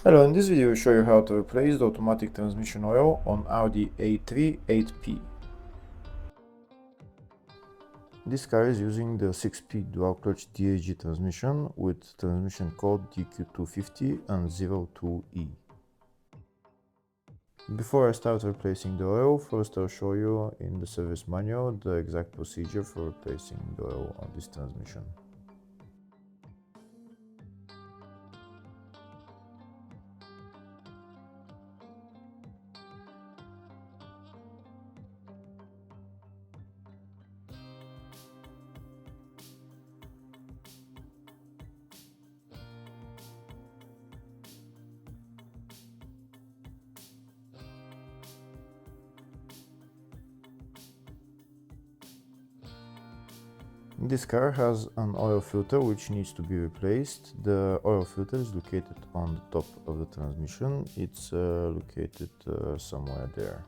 Hello, in this video I will show you how to replace the automatic transmission oil on Audi A3 8P. This car is using the 6-speed dual-clutch DSG transmission with transmission code DQ250 02E. Before I start replacing the oil, first I'll show you in the service manual the exact procedure for replacing the oil on this transmission. This car has an oil filter which needs to be replaced. The oil filter is located on the top of the transmission. It's located somewhere there.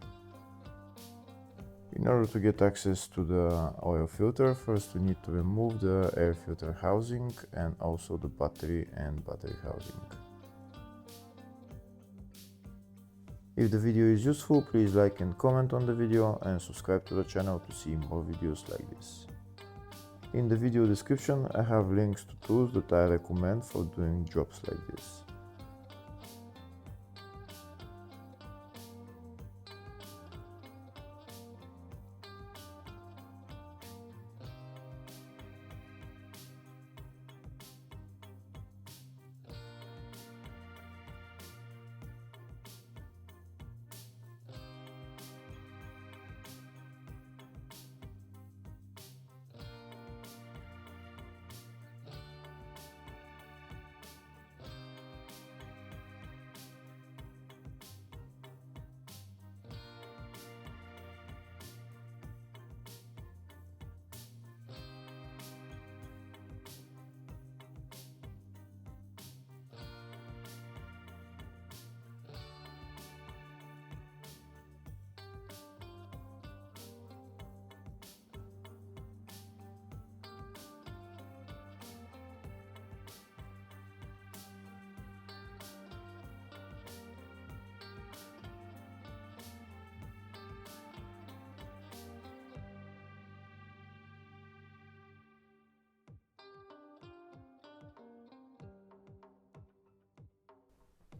In order to get access to the oil filter, first we need to remove the air filter housing and also the battery and battery housing. If the video is useful, please like and comment on the video and subscribe to the channel to see more videos like this. In the video description I have links to tools that I recommend for doing jobs like this.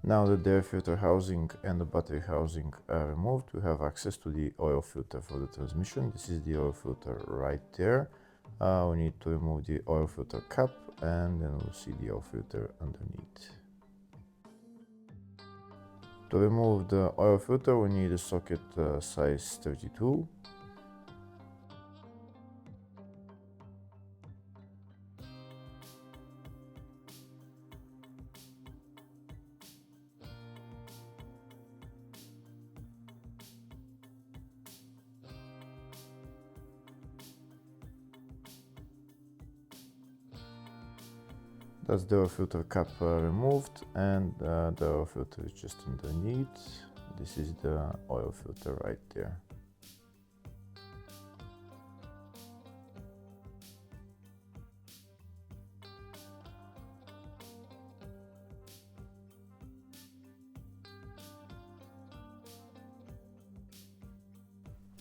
Now that the air filter housing and the battery housing are removed, we have access to the oil filter for the transmission. This is the oil filter right there. We need to remove the oil filter cap and then we'll see the oil filter underneath. To remove the oil filter we need a socket size 32. That's the oil filter cap removed, and the oil filter is just underneath. This is the oil filter right there.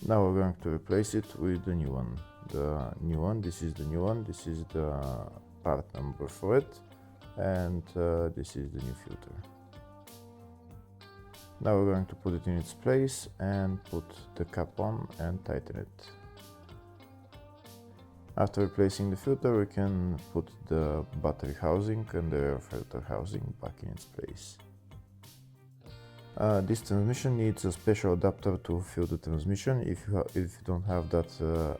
Now we're going to replace it with the new one. This is the new one, this is the part number for it, and this is the new filter. Now we're going to put it in its place and put the cap on and tighten it. After replacing the filter we can put the battery housing and the air filter housing back in its place. This transmission needs a special adapter to fill the transmission. If you don't have that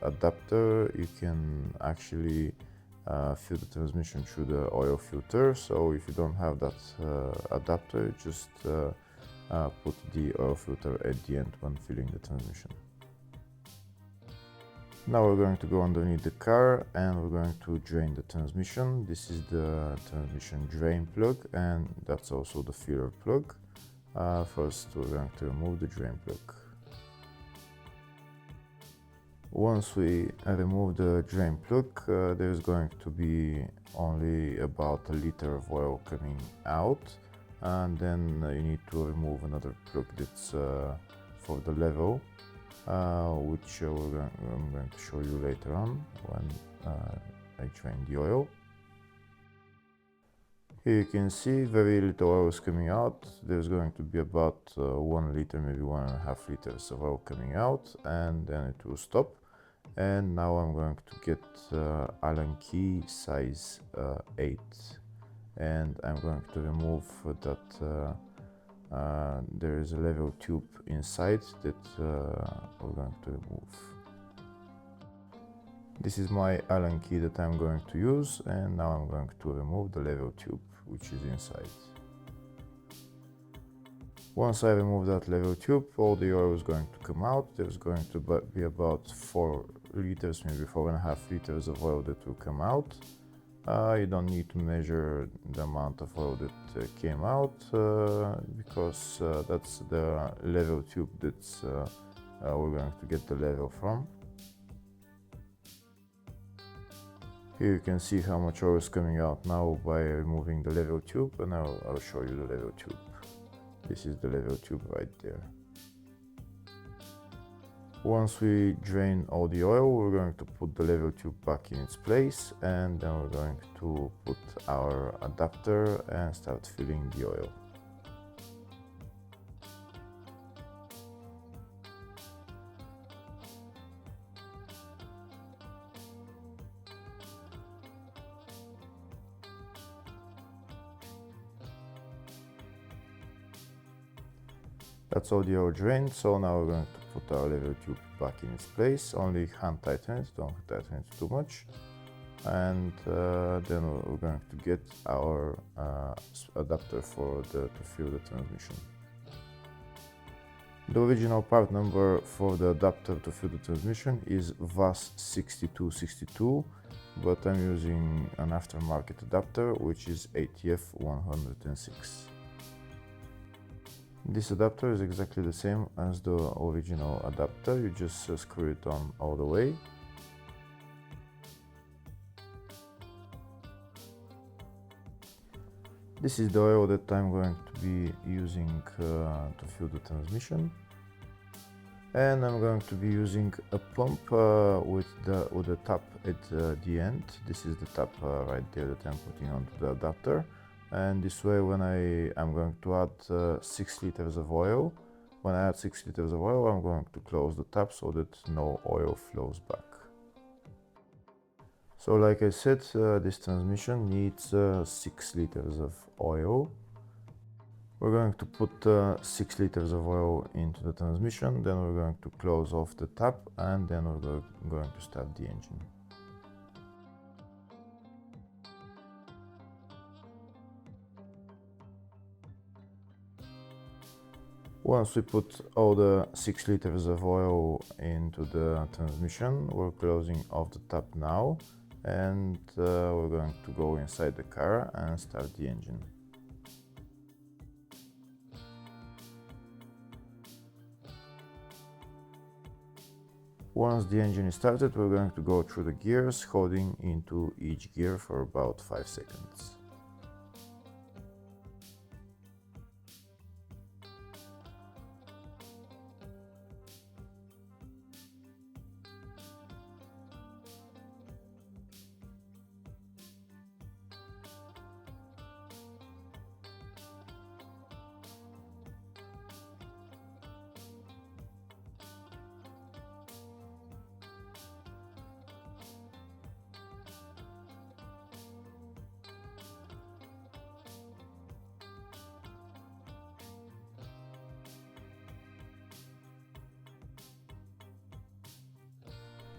adapter, you can actually fill the transmission through the oil filter. So if you don't have that adapter, just put the oil filter at the end when filling the transmission. Now we're going to go underneath the car and we're going to drain the transmission. This is the transmission drain plug and that's also the filler plug. First we're going to remove the drain plug. Once we remove the drain plug, there's going to be only about a liter of oil coming out. and then you need to remove another plug that's for the level, which I'm going to show you later on when I drain the oil. Here you can see very little oil is coming out. There's going to be about 1 liter, maybe 1.5 liters of oil coming out, and then it will stop. And now I'm going to get Allen key size 8, and I'm going to remove that there is a level tube inside that we're going to remove. This is my Allen key that I'm going to use, and now I'm going to remove the level tube which is inside. Once I remove that level tube, all the oil is going to come out. There's going to be about 4 liters, maybe 4.5 liters of oil that will come out. You don't need to measure the amount of oil that came out because that's the level tube that's we're going to get the level from. Here you can see how much oil is coming out now by removing the level tube, and I'll show you the level tube. This is the level tube right there. Once we drain all the oil, we're going to put the level tube back in its place, and then we're going to put our adapter and start filling the oil. That's all the oil drained, so now we're going to put our level tube back in its place. Only hand tighten it, don't tighten it too much. And then we're going to get our adapter to fill the transmission. The original part number for the adapter to fill the transmission is VAS 6262, but I'm using an aftermarket adapter which is ATF 106. This adapter is exactly the same as the original adapter, you just screw it on all the way. This is the oil that I'm going to be using to fill the transmission. And I'm going to be using a pump with the tap at the end. This is the tap right there that I'm putting onto the adapter. And this way, when I'm going to add 6 liters of oil, when I add 6 liters of oil, I'm going to close the tap so that no oil flows back. So like I said, this transmission needs 6 liters of oil. We're going to put 6 liters of oil into the transmission, then we're going to close off the tap, and then we're going to start the engine. Once we put all the 6 liters of oil into the transmission, we're closing off the tap now, and we're going to go inside the car and start the engine. Once the engine is started, we're going to go through the gears, holding into each gear for about 5 seconds.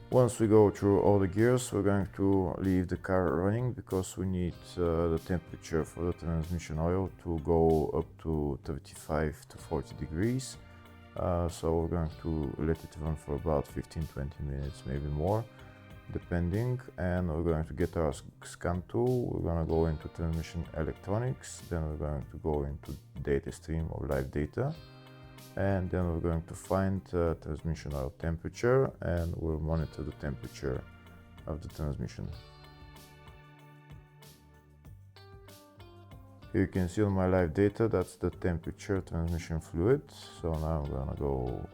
Once we go through all the gears, we're going to leave the car running because we need the temperature for the transmission oil to go up to 35 to 40 degrees. So we're going to let it run for about 15-20 minutes, maybe more, depending. And we're going to get our scan tool. We're going to go into transmission electronics, then we're going to go into data stream or live data. And then we're going to find transmission oil temperature, and we'll monitor the temperature of the transmission. Here you can see on my live data that's the temperature transmission fluid. So now I'm gonna go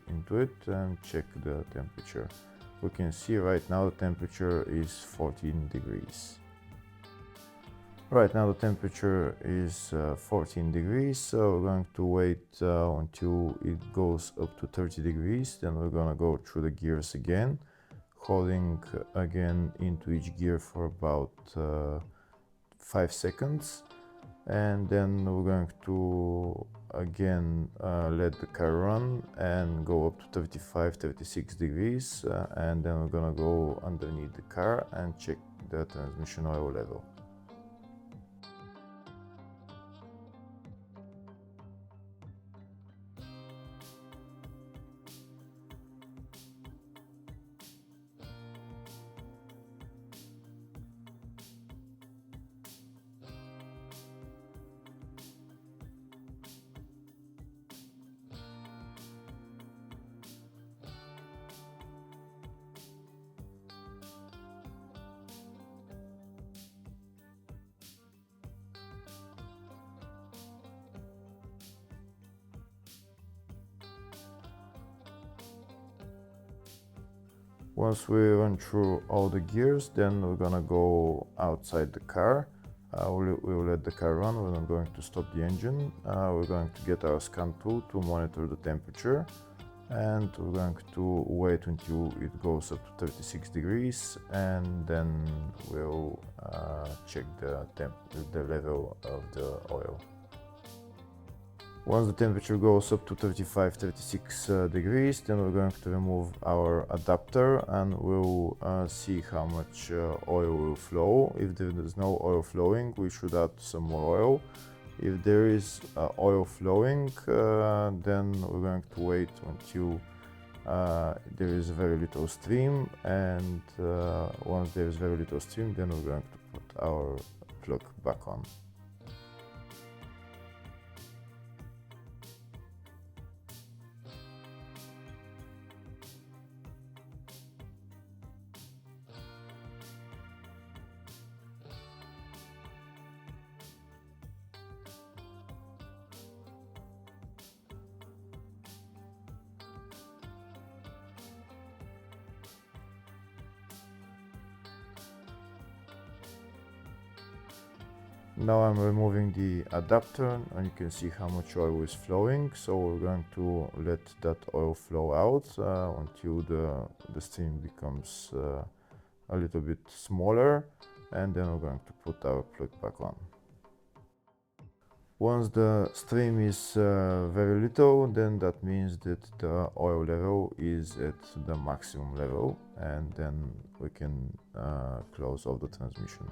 into it and check the temperature. We can see right now the temperature is 14 degrees. Right now the temperature is 14 degrees, so we're going to wait until it goes up to 30 degrees. Then we're gonna go through the gears again, holding again into each gear for about 5 seconds, and then we're going to again let the car run and go up to 35-36 degrees, and then we're gonna go underneath the car and check the transmission oil level. Once we run through all the gears, then we're gonna go outside the car. We'll let the car run. We're not going to stop the engine. We're going to get our scan tool to monitor the temperature, and we're going to wait until it goes up to 36 degrees, and then we'll check the level of the oil. Once the temperature goes up to 35-36 degrees, then we're going to remove our adapter and we'll see how much oil will flow. If there is no oil flowing, we should add some more oil. If there is oil flowing, then we're going to wait until there is very little stream, and once there is very little stream, then we're going to put our plug back on. Now I'm removing the adapter and you can see how much oil is flowing. So we're going to let that oil flow out until the stream becomes a little bit smaller, and then we're going to put our plug back on. Once the stream is very little, then that means that the oil level is at the maximum level, and then we can close off the transmission.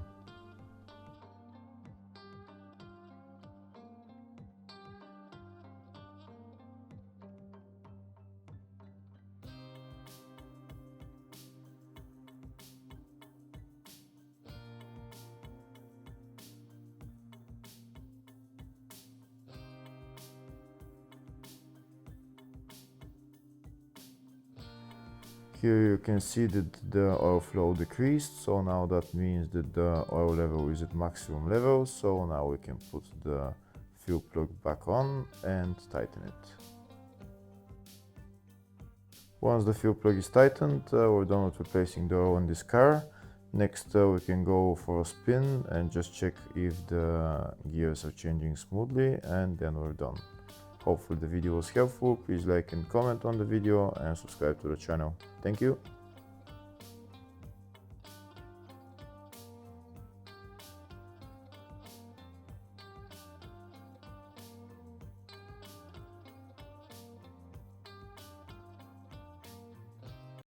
Here you can see that the oil flow decreased, so now that means that the oil level is at maximum level, so now we can put the fuel plug back on and tighten it. Once the fuel plug is tightened, we're done with replacing the oil in this car. Next we can go for a spin and just check if the gears are changing smoothly, and then we're done. Hopefully the video was helpful. Please like and comment on the video and subscribe to the channel. Thank you.